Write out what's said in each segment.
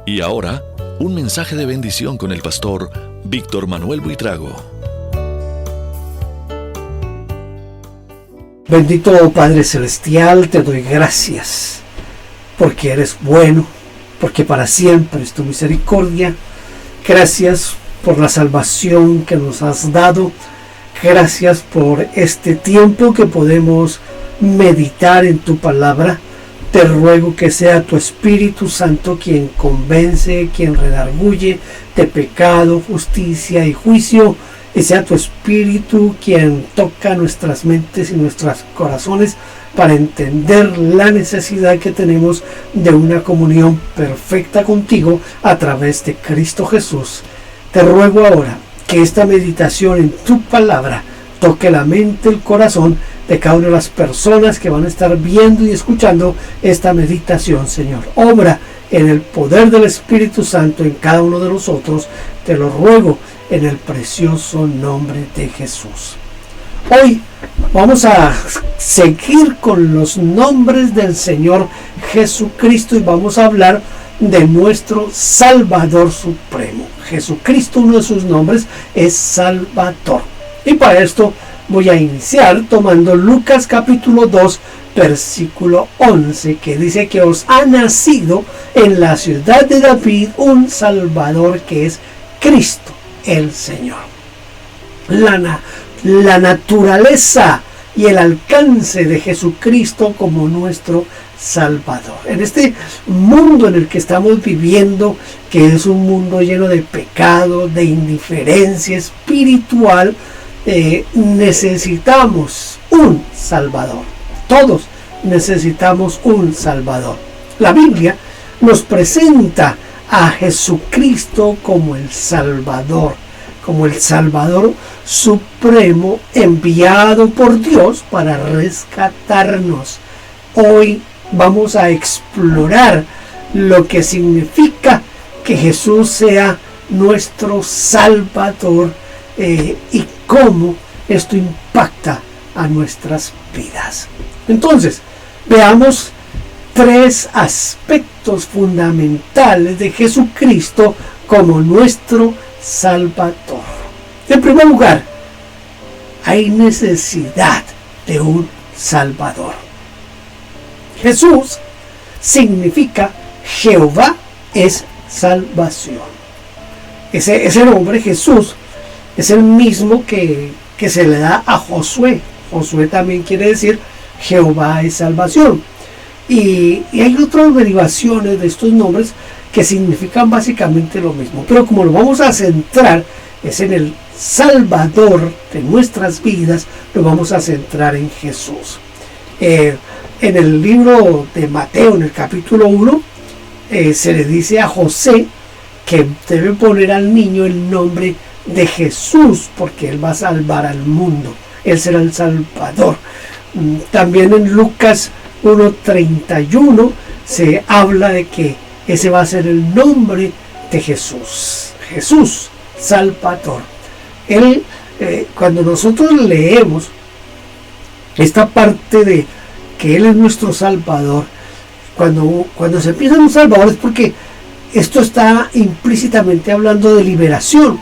Y ahora, un mensaje de bendición con el pastor Víctor Manuel Buitrago. Bendito Padre Celestial, te doy gracias porque eres bueno, porque para siempre es tu misericordia. Gracias por la salvación que nos has dado. Gracias por este tiempo que podemos meditar en tu palabra. Te ruego que sea tu Espíritu Santo quien convence, quien redarguye de pecado, justicia y juicio, y sea tu Espíritu quien toca nuestras mentes y nuestros corazones para entender la necesidad que tenemos de una comunión perfecta contigo a través de Cristo Jesús. Te ruego ahora que esta meditación en tu palabra toque la mente, el corazón de cada una de las personas que van a estar viendo y escuchando esta meditación, Señor. Obra en el poder del Espíritu Santo en cada uno de nosotros. Te lo ruego en el precioso nombre de Jesús. Hoy vamos a seguir con los nombres del Señor Jesucristo y vamos a hablar de nuestro Salvador Supremo. Jesucristo, uno de sus nombres es Salvador. Y para esto voy a iniciar tomando Lucas capítulo 2, versículo 11, que dice que os ha nacido en la ciudad de David un Salvador que es Cristo el Señor. La naturaleza y el alcance de Jesucristo como nuestro Salvador. En este mundo en el que estamos viviendo, que es un mundo lleno de pecado, de indiferencia espiritual, necesitamos un Salvador. Todos necesitamos un Salvador. La Biblia nos presenta a Jesucristo como el Salvador supremo enviado por Dios para rescatarnos. Hoy vamos a explorar lo que significa que Jesús sea nuestro Salvador y cómo esto impacta a nuestras vidas. Entonces, veamos tres aspectos fundamentales de Jesucristo como nuestro Salvador. En primer lugar, hay necesidad de un Salvador. Jesús significa Jehová es salvación. Ese nombre, Jesús, es el mismo que se le da a Josué. Josué también quiere decir Jehová es salvación. Y hay otras derivaciones de estos nombres que significan básicamente lo mismo. Pero como lo vamos a centrar es en el Salvador de nuestras vidas, lo vamos a centrar en Jesús. En el libro de Mateo, en el capítulo 1, se le dice a José que debe poner al niño el nombre de Jesús, porque él va a salvar al mundo. Él será el Salvador. También en Lucas 1:31 se habla de que ese va a ser el nombre de Jesús. Jesús, Salvador. Él, cuando nosotros leemos esta parte de que Él es nuestro Salvador, cuando se piensa en un Salvador es porque esto está implícitamente hablando de liberación,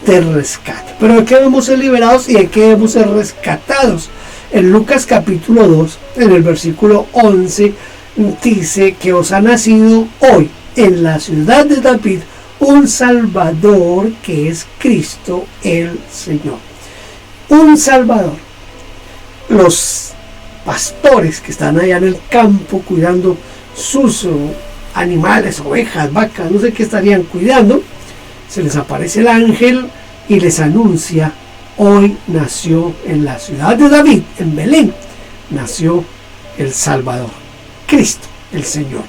de rescate. Pero ¿de qué debemos ser liberados y de qué debemos ser rescatados? En Lucas capítulo 2, en el versículo 11, dice que os ha nacido hoy en la ciudad de David un Salvador que es Cristo el Señor. Un Salvador. Los pastores que están allá en el campo cuidando sus animales, ovejas, vacas, no sé qué estarían cuidando, se les aparece el ángel y les anuncia: hoy nació en la ciudad de David, en Belén, nació el Salvador, Cristo el Señor.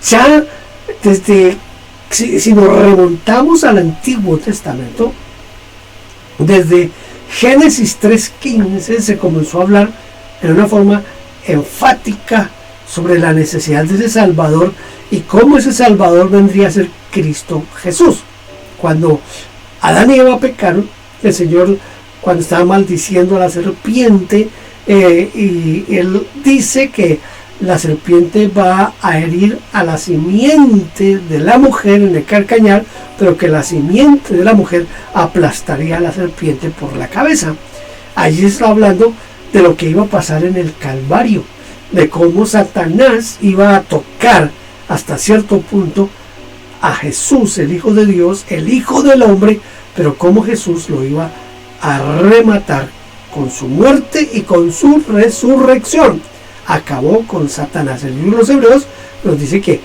Ya desde, si nos remontamos al Antiguo Testamento, desde Génesis 3:15 se comenzó a hablar en una forma enfática sobre la necesidad de ese Salvador y cómo ese Salvador vendría a ser Cristo Jesús. Cuando Adán y Eva pecaron, el Señor, cuando estaba maldiciendo a la serpiente, y él dice que la serpiente va a herir a la simiente de la mujer en el calcañar, pero que la simiente de la mujer aplastaría a la serpiente por la cabeza. Allí está hablando de lo que iba a pasar en el Calvario, de cómo Satanás iba a tocar hasta cierto punto a Jesús, el Hijo de Dios, el Hijo del Hombre, pero cómo Jesús lo iba a rematar con su muerte y con su resurrección. Acabó con Satanás. El libro de los Hebreos nos dice que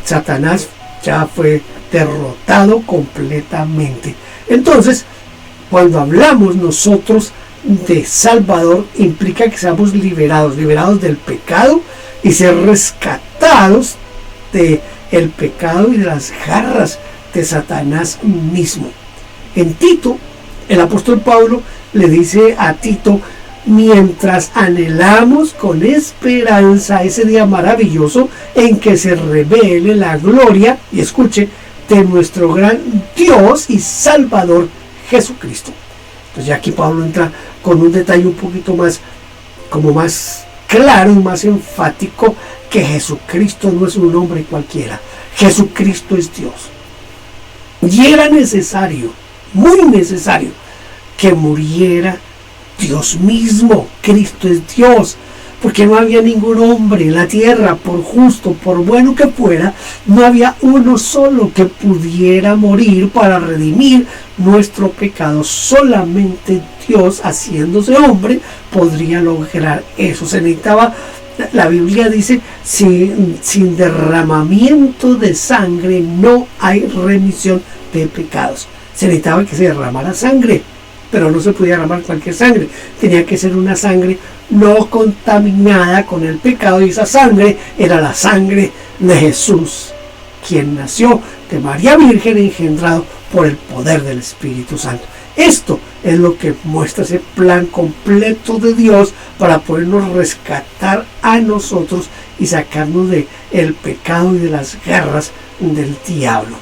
Satanás ya fue derrotado completamente. Entonces, cuando hablamos nosotros de Salvador, implica que seamos liberados del pecado y ser rescatados del pecado y de las garras de Satanás mismo. En Tito, el apóstol Pablo le dice a Tito: mientras anhelamos con esperanza ese día maravilloso en que se revele la gloria, y escuche, de nuestro gran Dios y Salvador Jesucristo. Entonces ya aquí Pablo entra con un detalle un poquito más, como más claro y más enfático, que Jesucristo no es un hombre cualquiera. Jesucristo es Dios. Y era necesario, muy necesario, que muriera Dios mismo. Cristo es Dios, porque no había ningún hombre en la tierra, por justo, por bueno que fuera, no había uno solo que pudiera morir para redimir nuestro pecado. Solamente Dios, haciéndose hombre, podría lograr eso. Se necesitaba, la Biblia dice, sin derramamiento de sangre no hay remisión de pecados. Se necesitaba que se derramara sangre, pero no se podía derramar cualquier sangre. Tenía que ser una sangre no contaminada con el pecado, y esa sangre era la sangre de Jesús, quien nació de María Virgen, engendrado por el poder del Espíritu Santo. Esto es lo que muestra ese plan completo de Dios para podernos rescatar a nosotros y sacarnos del pecado y de las garras del diablo.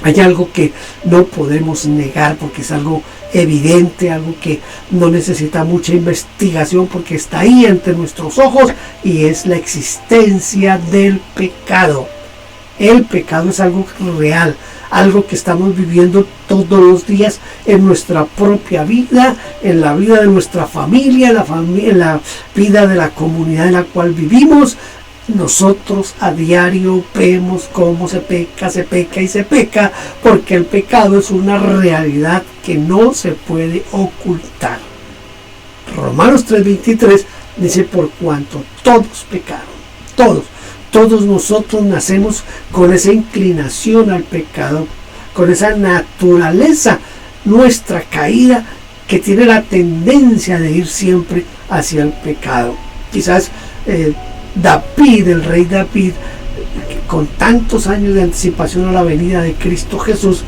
Hay algo que no podemos negar porque es algo evidente, algo que no necesita mucha investigación porque está ahí ante nuestros ojos, y es la existencia del pecado. El pecado es algo real, algo que estamos viviendo todos los días en nuestra propia vida, en la vida de nuestra familia, en la vida de la comunidad en la cual vivimos. Nosotros a diario vemos cómo se peca y se peca, porque el pecado es una realidad que no se puede ocultar. Romanos 3:23 dice: por cuanto todos pecaron, todos nosotros nacemos con esa inclinación al pecado, con esa naturaleza nuestra caída que tiene la tendencia de ir siempre hacia el pecado. Quizás David, el rey David, con tantos años de anticipación a la venida de Cristo Jesús,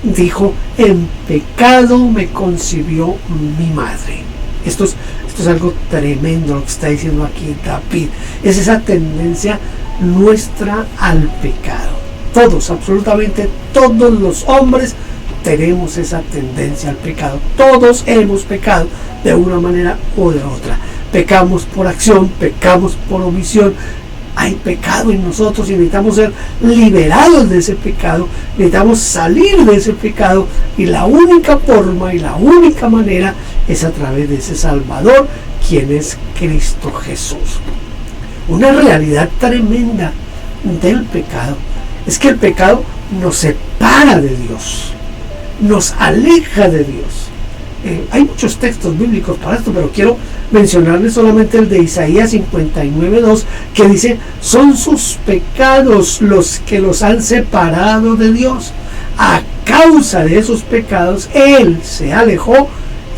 dijo: en pecado me concibió mi madre. Esto es algo tremendo lo que está diciendo aquí David. Es esa tendencia nuestra al pecado. Todos, absolutamente todos los hombres tenemos esa tendencia al pecado. Todos hemos pecado de una manera o de otra. Pecamos por acción, pecamos por omisión. Hay pecado en nosotros y necesitamos ser liberados de ese pecado. Necesitamos salir de ese pecado, y la única forma y la única manera es a través de ese Salvador, quien es Cristo Jesús. Una realidad tremenda del pecado es que el pecado nos separa de Dios, nos aleja de Dios. Hay muchos textos bíblicos para esto, pero quiero mencionarles solamente el de Isaías 59:2, que dice: son sus pecados los que los han separado de Dios. A causa de esos pecados Él se alejó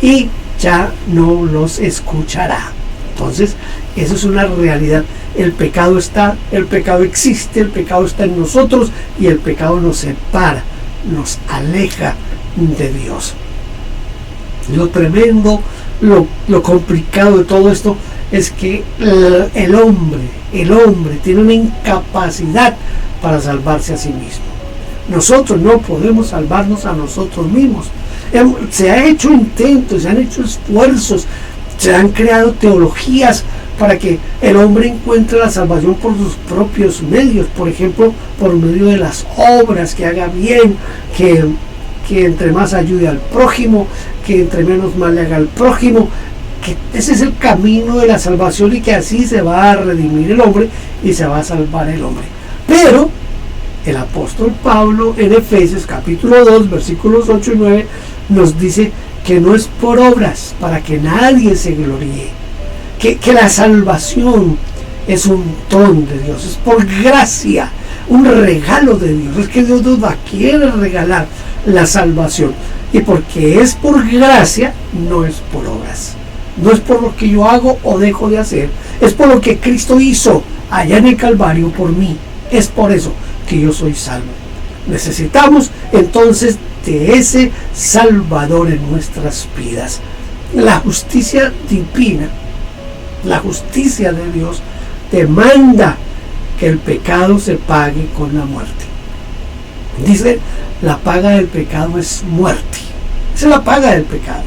y ya no los escuchará. Entonces, eso es una realidad. El pecado está, el pecado existe, el pecado está en nosotros, y el pecado nos separa, nos aleja de Dios. Lo tremendo, lo complicado de todo esto es que el hombre tiene una incapacidad para salvarse a sí mismo. Nosotros no podemos salvarnos a nosotros mismos. Se han hecho intentos, se han hecho esfuerzos, se han creado teologías para que el hombre encuentre la salvación por sus propios medios, por ejemplo, por medio de las obras, que haga bien, que entre más ayude al prójimo, que entre menos mal le haga al prójimo, que ese es el camino de la salvación y que así se va a redimir el hombre y se va a salvar el hombre. Pero el apóstol Pablo en Efesios capítulo 2 versículos 8 y 9 nos dice que no es por obras para que nadie se gloríe, que la salvación es un don de Dios, es por gracia, un regalo de Dios. Es que Dios nos quiere regalar la salvación, y porque es por gracia, no es por obras, no es por lo que yo hago o dejo de hacer, es por lo que Cristo hizo allá en el Calvario por mí. Es por eso que yo soy salvo. Necesitamos entonces de ese Salvador en nuestras vidas. La justicia divina, la justicia de Dios, demanda que el pecado se pague con la muerte. Dice, la paga del pecado es muerte. Esa es la paga del pecado.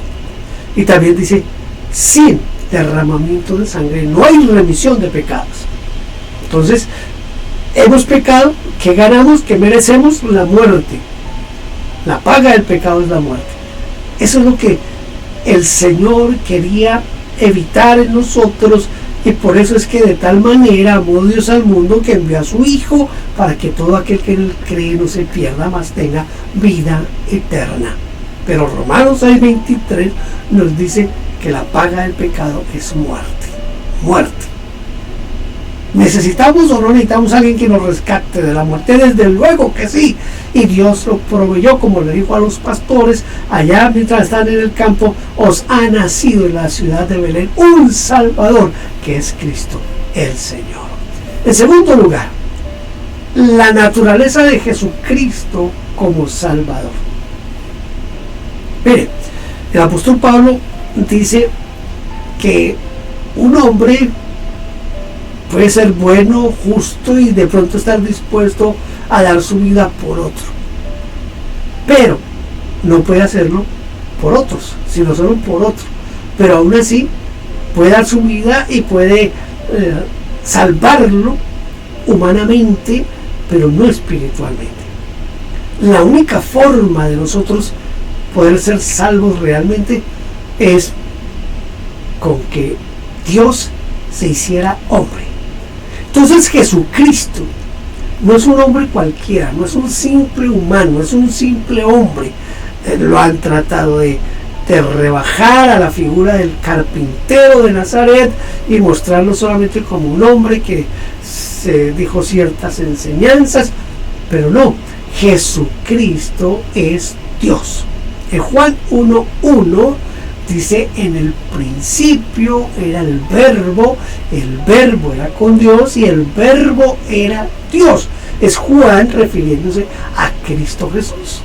Y también dice, sin derramamiento de sangre no hay remisión de pecados. Entonces, hemos pecado, ¿qué ganamos? ¿Qué merecemos? La muerte. La paga del pecado es la muerte. Eso es lo que el Señor quería evitar en nosotros, y por eso es que de tal manera amó Dios al mundo que envió a su Hijo, para que todo aquel que en él cree no se pierda, mas tenga vida eterna. Pero Romanos 6:23 nos dice que la paga del pecado es muerte. Muerte. ¿Necesitamos o no necesitamos a alguien que nos rescate de la muerte? Desde luego que sí. Y Dios lo proveyó, como le dijo a los pastores allá mientras están en el campo: os ha nacido en la ciudad de Belén un Salvador, que es Cristo el Señor. En segundo lugar, la naturaleza de Jesucristo como Salvador. Mire, el apóstol Pablo dice que un hombre puede ser bueno, justo y de pronto estar dispuesto a dar su vida por otro, pero no puede hacerlo por otros, sino solo por otro. Pero aún así puede dar su vida y puede salvarlo humanamente, pero no espiritualmente. La única forma de nosotros poder ser salvos realmente es con que Dios se hiciera hombre. Entonces Jesucristo no es un hombre cualquiera, no es un simple humano, es un simple hombre. Lo han tratado de rebajar a la figura del carpintero de Nazaret y mostrarlo solamente como un hombre que se dijo ciertas enseñanzas, pero no, Jesucristo es Dios. En Juan 1:1 dice: en el principio era el verbo era con Dios y el verbo era Dios. Es Juan refiriéndose a Cristo Jesús.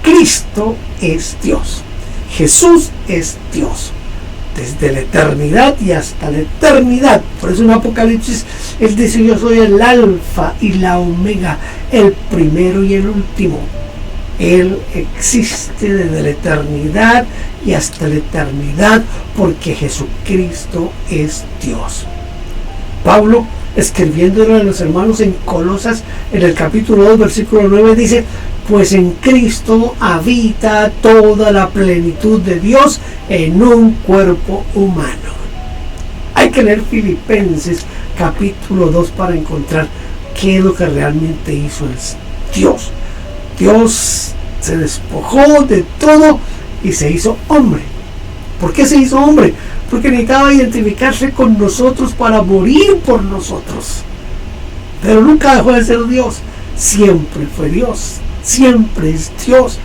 Cristo es Dios. Jesús es Dios. Desde la eternidad y hasta la eternidad. Por eso en Apocalipsis Él dice: yo soy el alfa y la omega, el primero y el último. Él existe desde la eternidad y hasta la eternidad, porque Jesucristo es Dios. Pablo, escribiéndole a los hermanos en Colosas, en el capítulo 2, versículo 9, dice: pues en Cristo habita toda la plenitud de Dios en un cuerpo humano. Hay que leer Filipenses capítulo 2 para encontrar qué es lo que realmente hizo el Dios. Dios se despojó de todo y se hizo hombre. ¿Por qué se hizo hombre? Porque necesitaba identificarse con nosotros para morir por nosotros. Pero nunca dejó de ser Dios. Siempre fue Dios. Siempre es Dios.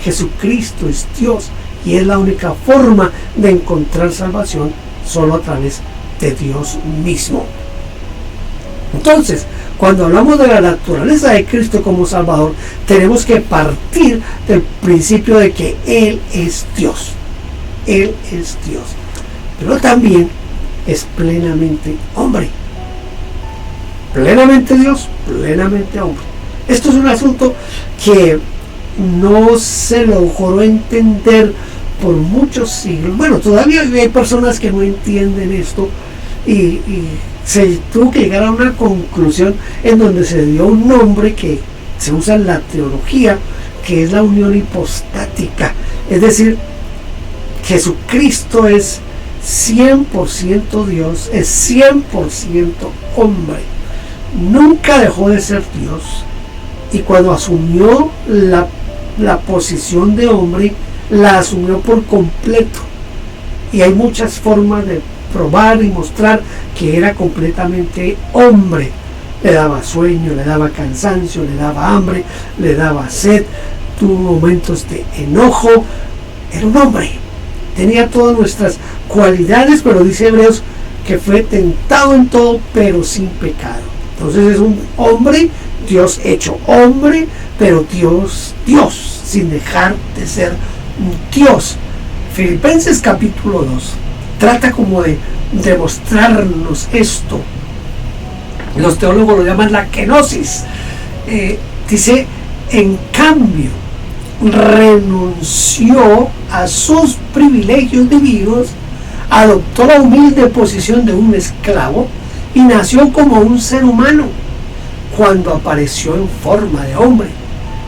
Jesucristo es Dios. Y es la única forma de encontrar salvación, solo a través de Dios mismo. Entonces, cuando hablamos de la naturaleza de Cristo como Salvador, tenemos que partir del principio de que Él es Dios. Él es Dios. Pero también es plenamente hombre. Plenamente Dios, plenamente hombre. Esto es un asunto que no se logró entender por muchos siglos. Bueno, todavía hay personas que no entienden esto, y se tuvo que llegar a una conclusión en donde se dio un nombre que se usa en la teología, que es la unión hipostática. Es decir, Jesucristo es 100% Dios, es 100% hombre. Nunca dejó de ser Dios, y cuando asumió la posición de hombre, la asumió por completo. Y hay muchas formas de probar y mostrar que era completamente hombre. Le daba sueño, le daba cansancio, le daba hambre, le daba sed, tuvo momentos de enojo. Era un hombre, tenía todas nuestras cualidades, pero dice Hebreos que fue tentado en todo, pero sin pecado. Entonces es un hombre, Dios hecho hombre, pero Dios, sin dejar de ser Dios. Filipenses capítulo 2 trata como de demostrarnos esto. Los teólogos lo llaman la kenosis. Dice, en cambio, renunció a sus privilegios divinos, adoptó la humilde posición de un esclavo y nació como un ser humano. Cuando apareció en forma de hombre,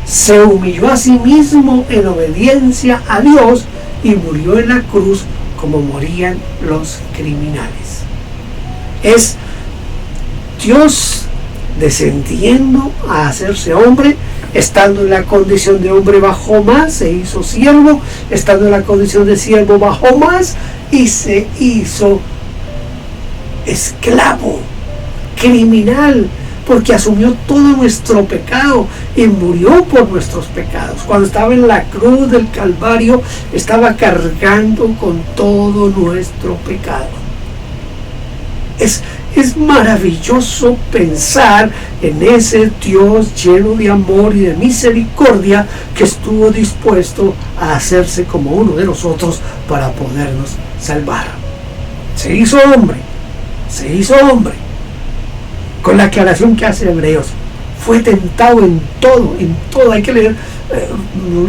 se humilló a sí mismo en obediencia a Dios y murió en la cruz como morían los criminales. Es Dios descendiendo a hacerse hombre, estando en la condición de hombre bajó más, se hizo siervo, estando en la condición de siervo bajó más y se hizo esclavo, criminal, porque asumió todo nuestro pecado y murió por nuestros pecados. Cuando estaba en la cruz del Calvario, estaba cargando con todo nuestro pecado. Es maravilloso pensar en ese Dios lleno de amor y de misericordia que estuvo dispuesto a hacerse como uno de nosotros para podernos salvar. Se hizo hombre, con la aclaración que hace Hebreos. Fue tentado en todo. Hay que leer,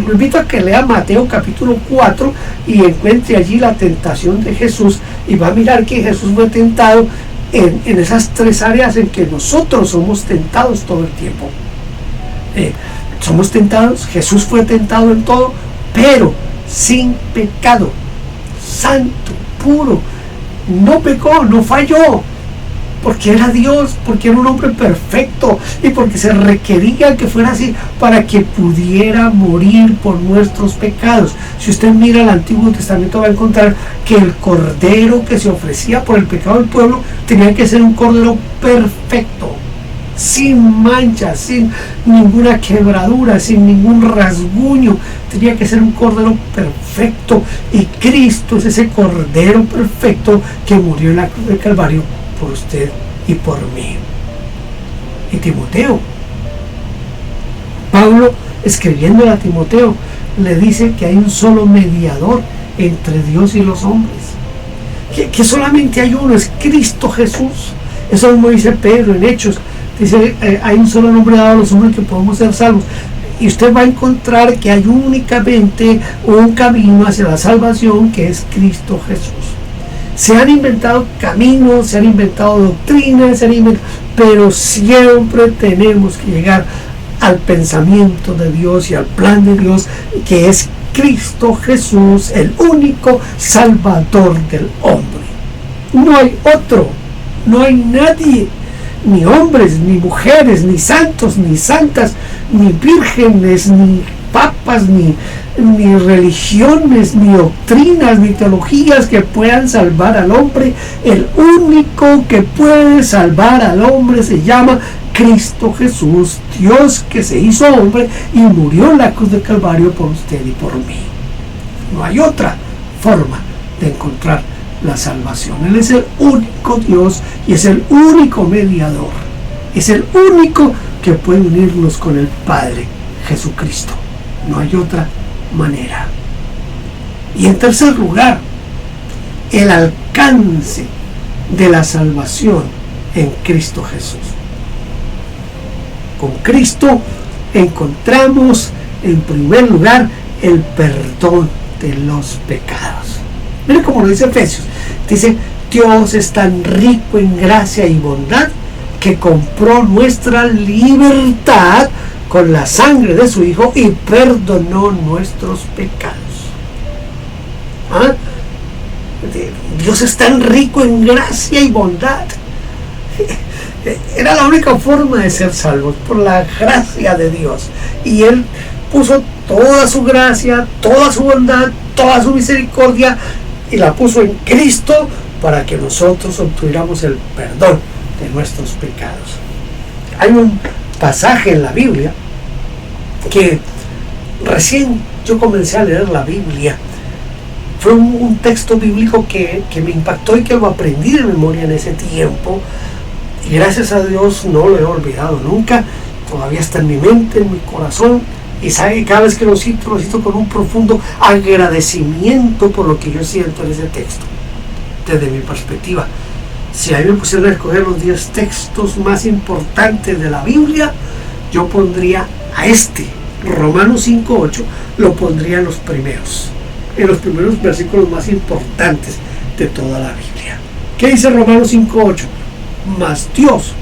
lo invito a que lea Mateo capítulo 4 y encuentre allí la tentación de Jesús, y va a mirar que Jesús fue tentado en esas tres áreas en que nosotros somos tentados todo el tiempo. Somos tentados, Jesús fue tentado en todo, pero sin pecado, santo, puro, no pecó, no falló, porque era Dios, porque era un hombre perfecto y porque se requería que fuera así para que pudiera morir por nuestros pecados. Si usted mira el Antiguo Testamento va a encontrar que el cordero que se ofrecía por el pecado del pueblo tenía que ser un cordero perfecto, sin mancha, sin ninguna quebradura, sin ningún rasguño. Tenía que ser un cordero perfecto, y Cristo es ese cordero perfecto que murió en la cruz del Calvario por usted y por mí. Y Timoteo, Pablo escribiendo a Timoteo, le dice que hay un solo mediador entre Dios y los hombres, que solamente hay uno, es Cristo Jesús. Eso mismo dice Pedro en Hechos, dice, hay un solo nombre dado a los hombres que podemos ser salvos. Y usted va a encontrar que hay únicamente un camino hacia la salvación, que es Cristo Jesús. Se han inventado caminos, se han inventado doctrinas, pero siempre tenemos que llegar al pensamiento de Dios y al plan de Dios, que es Cristo Jesús, el único Salvador del hombre. No hay otro, no hay nadie, ni hombres, ni mujeres, ni santos, ni santas, ni vírgenes, ni papas, ni religiones, ni doctrinas, ni teologías que puedan salvar al hombre. El único que puede salvar al hombre se llama Cristo Jesús, Dios que se hizo hombre y murió en la cruz del Calvario por usted y por mí. No hay otra forma de encontrar la salvación. Él es el único Dios y es el único mediador. Es el único que puede unirnos con el Padre, Jesucristo. No hay otra manera. Y en tercer lugar, el alcance de la salvación en Cristo Jesús. Con Cristo encontramos en primer lugar el perdón de los pecados. Miren cómo lo dice Efesios. Dice, Dios es tan rico en gracia y bondad que compró nuestra libertad con la sangre de su Hijo y perdonó nuestros pecados. ¿Ah? Dios es tan rico en gracia y bondad. Era la única forma de ser salvos, por la gracia de Dios. Y Él puso toda su gracia, toda su bondad, toda su misericordia, y la puso en Cristo para que nosotros obtuviéramos el perdón de nuestros pecados. Hay un pasaje en la Biblia que recién yo comencé a leer la Biblia. Fue un texto bíblico que me impactó y que lo aprendí de memoria en ese tiempo. Y gracias a Dios no lo he olvidado nunca. Todavía está en mi mente, en mi corazón. Y sabe, cada vez que lo cito con un profundo agradecimiento por lo que yo siento en ese texto. Desde mi perspectiva, si a mí me pusieran a escoger los 10 textos más importantes de la Biblia, yo pondría a Romanos 5:8, lo pondría en los primeros versículos más importantes de toda la Biblia. ¿Qué dice Romanos 5:8? Mas Dios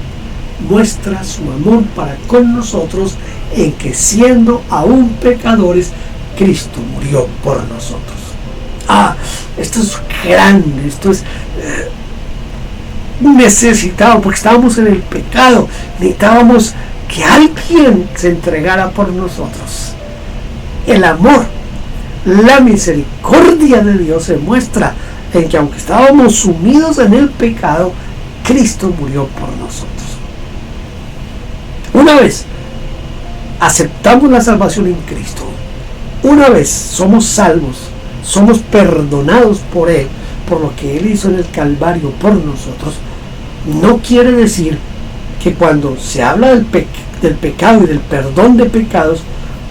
muestra su amor para con nosotros en que siendo aún pecadores, Cristo murió por nosotros. Esto es grande, esto es necesitado, porque estábamos en el pecado, necesitábamos que alguien se entregara por nosotros. El amor, la misericordia de Dios se muestra en que aunque estábamos sumidos en el pecado, Cristo murió por nosotros. Una vez aceptamos la salvación en Cristo, una vez somos salvos, somos perdonados por Él, por lo que Él hizo en el Calvario por nosotros, no quiere decir que cuando se habla del pecado y del perdón de pecados,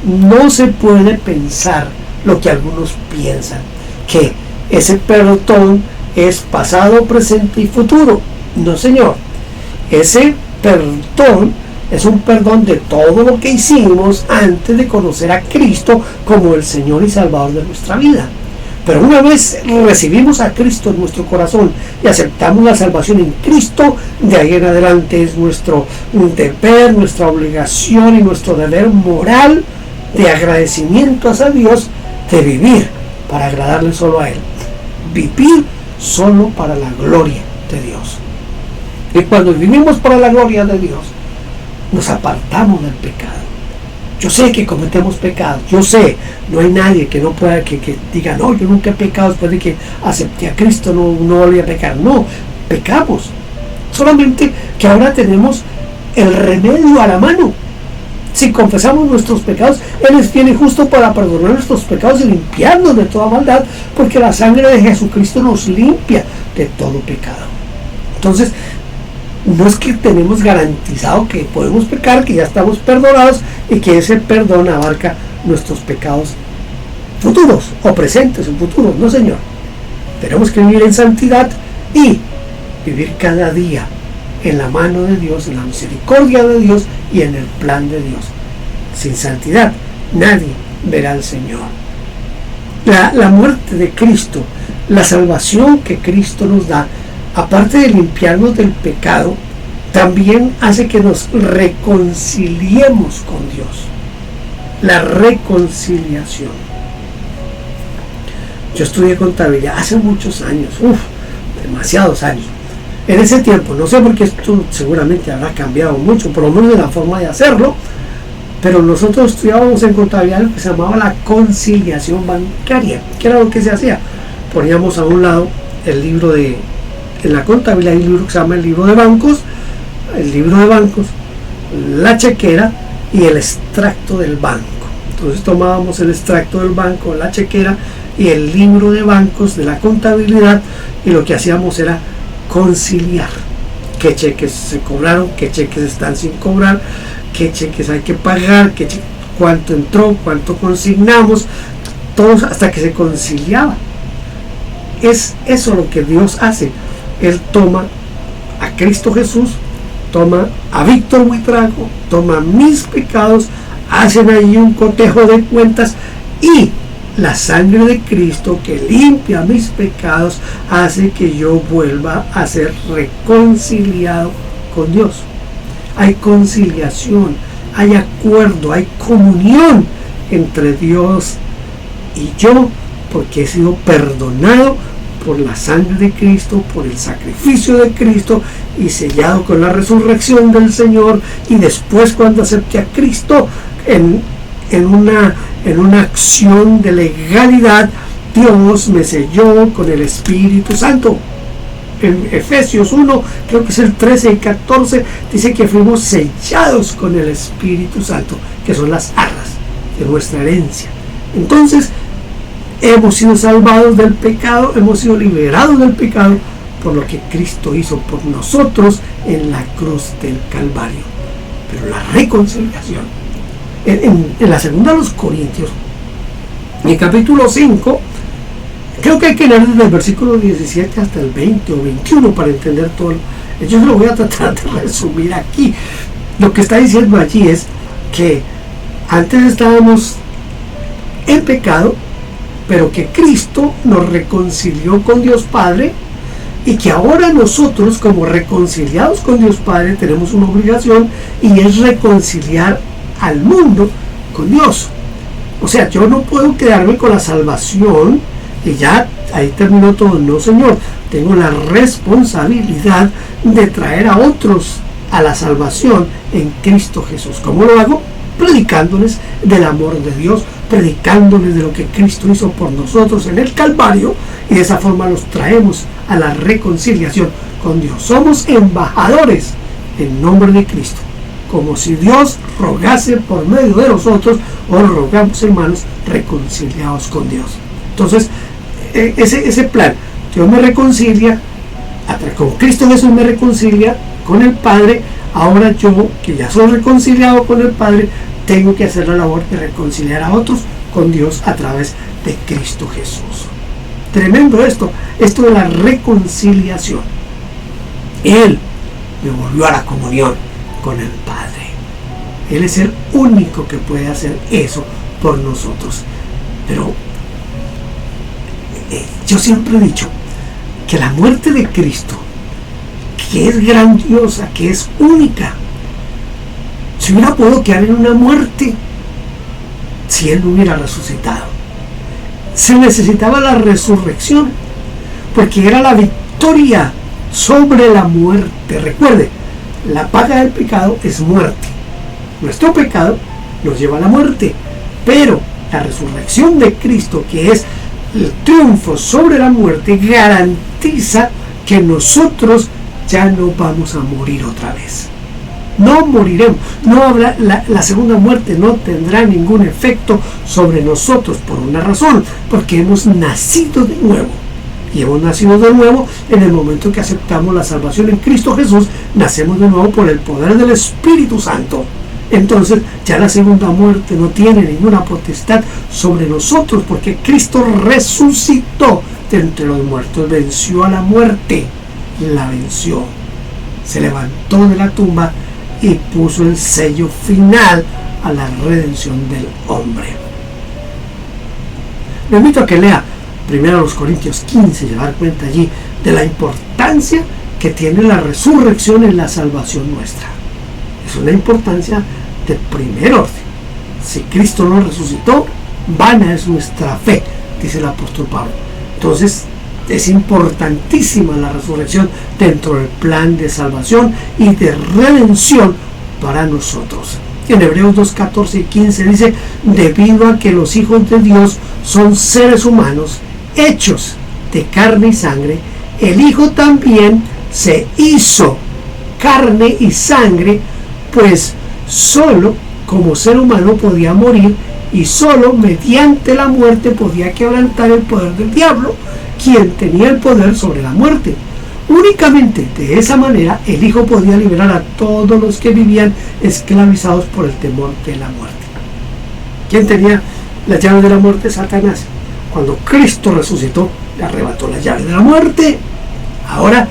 no se puede pensar lo que algunos piensan, que ese perdón es pasado, presente y futuro. No, señor. Ese perdón es un perdón de todo lo que hicimos antes de conocer a Cristo como el Señor y Salvador de nuestra vida. Pero una vez recibimos a Cristo en nuestro corazón y aceptamos la salvación en Cristo, de ahí en adelante es nuestro deber, nuestra obligación y nuestro deber moral de agradecimiento hacia Dios, de vivir para agradarle solo a Él. Vivir solo para la gloria de Dios. Y cuando vivimos para la gloria de Dios, nos apartamos del pecado. Yo sé que cometemos pecados, yo sé, no hay nadie que no pueda, que diga, no, yo nunca he pecado después de que acepté a Cristo, no volví a pecar. No, pecamos. Solamente que ahora tenemos el remedio a la mano. Si confesamos nuestros pecados, Él es fiel y justo para perdonar nuestros pecados y limpiarnos de toda maldad, porque la sangre de Jesucristo nos limpia de todo pecado. Entonces, no es que tenemos garantizado que podemos pecar, que ya estamos perdonados y que ese perdón abarca nuestros pecados futuros o presentes o futuros. No, señor. Tenemos que vivir en santidad y vivir cada día en la mano de Dios, en la misericordia de Dios y en el plan de Dios. Sin santidad nadie verá al Señor. La muerte de Cristo, la salvación que Cristo nos da, aparte de limpiarnos del pecado, también hace que nos reconciliemos con Dios. La reconciliación. Yo estudié contabilidad hace muchos años, demasiados años. En ese tiempo, no sé por qué esto seguramente habrá cambiado mucho, por lo menos de la forma de hacerlo, pero nosotros estudiábamos en contabilidad lo que se llamaba la conciliación bancaria. ¿Qué era lo que se hacía? Poníamos a un lado el libro en la contabilidad hay un libro que se llama el libro de bancos, la chequera y el extracto del banco. Entonces tomábamos el extracto del banco, la chequera y el libro de bancos de la contabilidad, y lo que hacíamos era conciliar qué cheques se cobraron, qué cheques están sin cobrar, qué cheques hay que pagar, cuánto entró, cuánto consignamos, todos hasta que se conciliaba. Es eso lo que Dios hace. Él toma a Cristo Jesús, toma a Víctor Buitrago, toma mis pecados, hacen ahí un cotejo de cuentas y la sangre de Cristo que limpia mis pecados hace que yo vuelva a ser reconciliado con Dios. Hay conciliación, hay acuerdo, hay comunión entre Dios y yo, porque he sido perdonado por la sangre de Cristo, por el sacrificio de Cristo y sellado con la resurrección del Señor. Y después, cuando acepté a Cristo en una acción de legalidad, Dios me selló con el Espíritu Santo. En Efesios 1, creo que es el 13 y 14, dice que fuimos sellados con el Espíritu Santo, que son las arras de nuestra herencia. Entonces, hemos sido salvados del pecado, hemos sido liberados del pecado por lo que Cristo hizo por nosotros en la cruz del Calvario. Pero la reconciliación, en la segunda de los Corintios, en el capítulo 5, creo que hay que leer desde el versículo 17 hasta el 20 o 21 para entender todo. Yo lo voy a tratar de resumir aquí. Lo que está diciendo allí es que antes estábamos en pecado, pero que Cristo nos reconcilió con Dios Padre, y que ahora nosotros, como reconciliados con Dios Padre, tenemos una obligación, y es reconciliar al mundo con Dios. O sea, yo no puedo quedarme con la salvación y ya ahí terminó todo. No, Señor, tengo la responsabilidad de traer a otros a la salvación en Cristo Jesús. ¿Cómo lo hago? Predicándoles del amor de Dios, predicándoles de lo que Cristo hizo por nosotros en el Calvario, y de esa forma los traemos a la reconciliación con Dios. Somos embajadores en nombre de Cristo, como si Dios rogase por medio de nosotros, o rogamos, hermanos, reconciliados con Dios. Entonces, ese plan, Dios me reconcilia, con Cristo Jesús me reconcilia con el Padre. Ahora yo, que ya soy reconciliado con el Padre, tengo que hacer la labor de reconciliar a otros con Dios a través de Cristo Jesús. Tremendo esto de la reconciliación. Él me volvió a la comunión con el Padre. Él es el único que puede hacer eso por nosotros. Pero yo siempre he dicho que la muerte de Cristo, que es grandiosa, que es única, se hubiera podido quedar en una muerte si Él no hubiera resucitado. Se necesitaba la resurrección, porque era la victoria sobre la muerte. Recuerde, la paga del pecado es muerte. Nuestro pecado nos lleva a la muerte, pero la resurrección de Cristo, que es el triunfo sobre la muerte, garantiza que nosotros ya no vamos a morir otra vez. No moriremos, no habrá la segunda muerte, no tendrá ningún efecto sobre nosotros, por una razón, porque hemos nacido de nuevo. Y hemos nacido de nuevo en el momento que aceptamos la salvación en Cristo Jesús. Nacemos de nuevo por el poder del Espíritu Santo. Entonces ya la segunda muerte no tiene ninguna potestad sobre nosotros, porque Cristo resucitó de entre los muertos, venció a la muerte, la venció, se levantó de la tumba y puso el sello final a la redención del hombre. Le invito a que lea 1 Corintios 15 y dar cuenta allí de la importancia que tiene la resurrección en la salvación nuestra. Es una importancia de primer orden. Si Cristo no resucitó, vana es nuestra fe, dice el apóstol Pablo. Entonces, es importantísima la resurrección dentro del plan de salvación y de redención para nosotros. En Hebreos 2, 14 y 15 dice: debido a que los hijos de Dios son seres humanos, hechos de carne y sangre, el Hijo también se hizo carne y sangre, pues solo como ser humano podía morir, y solo mediante la muerte podía quebrantar el poder del diablo, quien tenía el poder sobre la muerte. Únicamente de esa manera el Hijo podía liberar a todos los que vivían esclavizados por el temor de la muerte. ¿Quién tenía las llaves de la muerte? Satanás. Cuando Cristo resucitó, le arrebató las llaves de la muerte. Ahora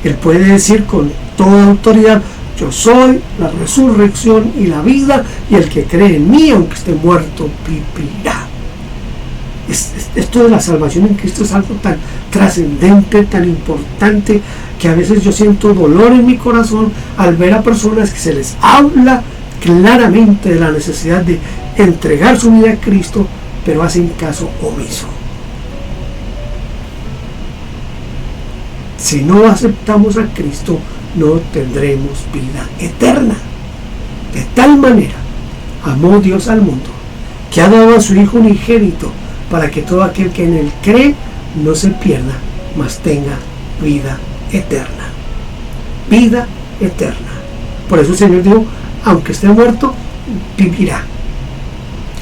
Él puede decir con toda autoridad: yo soy la resurrección y la vida, y el que cree en mí, aunque esté muerto, vivirá. Esto de la salvación en Cristo es algo tan trascendente, tan importante, que a veces yo siento dolor en mi corazón al ver a personas que se les habla claramente de la necesidad de entregar su vida a Cristo, pero hacen caso omiso. Si no aceptamos a Cristo, no tendremos vida eterna. De tal manera amó Dios al mundo, que ha dado a su Hijo unigénito, para que todo aquel que en él cree no se pierda, mas tenga vida eterna. Vida eterna. Por eso el Señor dijo, aunque esté muerto, vivirá.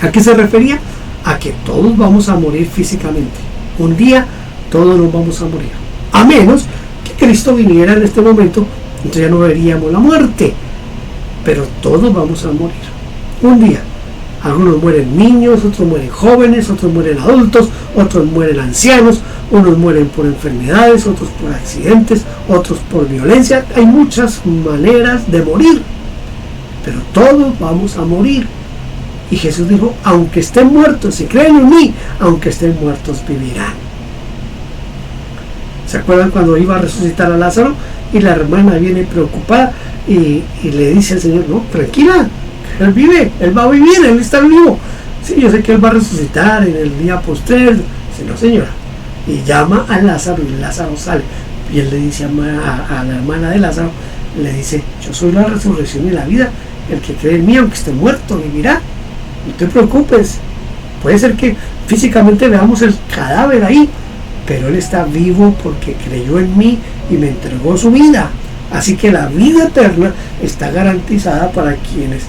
¿A qué se refería? A que todos vamos a morir físicamente. Un día todos nos vamos a morir. A menos que Cristo viniera en este momento, entonces ya no veríamos la muerte. Pero todos vamos a morir. Un día. Algunos mueren niños, otros mueren jóvenes, otros mueren adultos, otros mueren ancianos, unos mueren por enfermedades, otros por accidentes, otros por violencia. Hay muchas maneras de morir, pero todos vamos a morir. Y Jesús dijo, aunque estén muertos, si creen en mí, aunque estén muertos, vivirán. ¿Se acuerdan cuando iba a resucitar a Lázaro? Y la hermana viene preocupada y le dice al Señor, no, tranquila, él vive, él va a vivir, él está vivo. Sí, yo sé que él va a resucitar en el día postrero. Dice, no señora. Y llama a Lázaro y Lázaro sale. Y él le dice a la hermana de Lázaro, le dice, yo soy la resurrección y la vida. El que cree en mí, aunque esté muerto, vivirá. No te preocupes. Puede ser que físicamente veamos el cadáver ahí, pero él está vivo porque creyó en mí y me entregó su vida. Así que la vida eterna está garantizada para quienes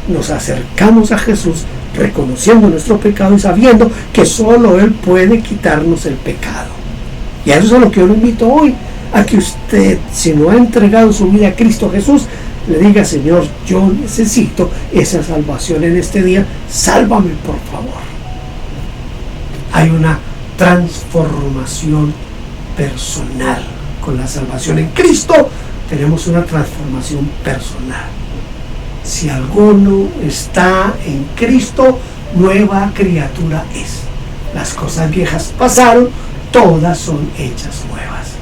nos acercamos a Jesús reconociendo nuestro pecado y sabiendo que solo Él puede quitarnos el pecado. Y a eso es a lo que yo lo invito hoy, a que usted, si no ha entregado su vida a Cristo Jesús, le diga, Señor, yo necesito esa salvación en este día, sálvame por favor. Hay una transformación personal. Con la salvación en Cristo tenemos una transformación personal. Si alguno está en Cristo, nueva criatura es. Las cosas viejas pasaron, todas son hechas nuevas.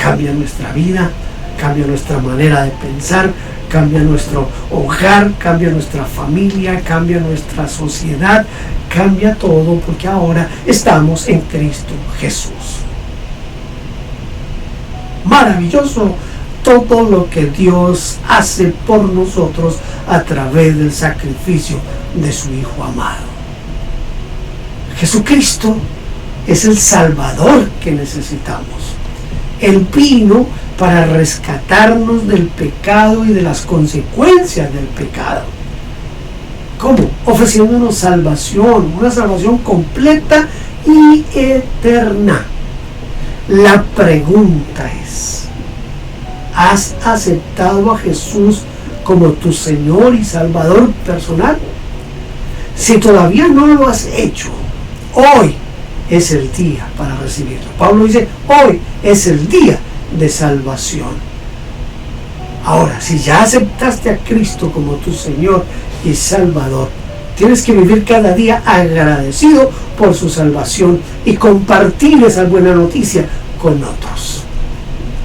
Cambia nuestra vida, cambia nuestra manera de pensar, cambia nuestro hogar, cambia nuestra familia, cambia nuestra sociedad, cambia todo porque ahora estamos en Cristo Jesús. Maravilloso todo lo que Dios hace por nosotros a través del sacrificio de su Hijo amado. Jesucristo es el Salvador que necesitamos. Él vino para rescatarnos del pecado y de las consecuencias del pecado. ¿Cómo? Ofreciéndonos salvación, una salvación completa y eterna. La pregunta es, ¿has aceptado a Jesús como tu Señor y Salvador personal? Si todavía no lo has hecho, hoy es el día para recibirlo. Pablo dice, hoy es el día de salvación. Ahora, si ya aceptaste a Cristo como tu Señor y Salvador, tienes que vivir cada día agradecido por su salvación y compartir esa buena noticia con otros.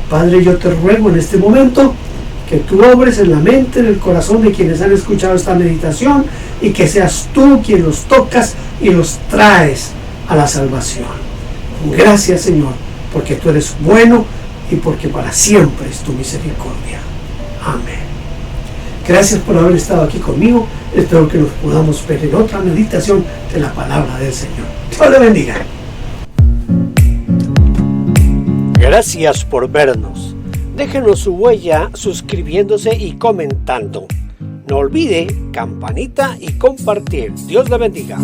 Padre, yo te ruego en este momento que tú obres en la mente, en el corazón de quienes han escuchado esta meditación y que seas tú quien los tocas y los traes a la salvación. Gracias, Señor, porque tú eres bueno y porque para siempre es tu misericordia. Amén. Gracias por haber estado aquí conmigo. Espero que nos podamos ver en otra meditación de la palabra del Señor. Dios le bendiga. Gracias por vernos. Déjenos su huella suscribiéndose y comentando. No olvide campanita y compartir. Dios le bendiga.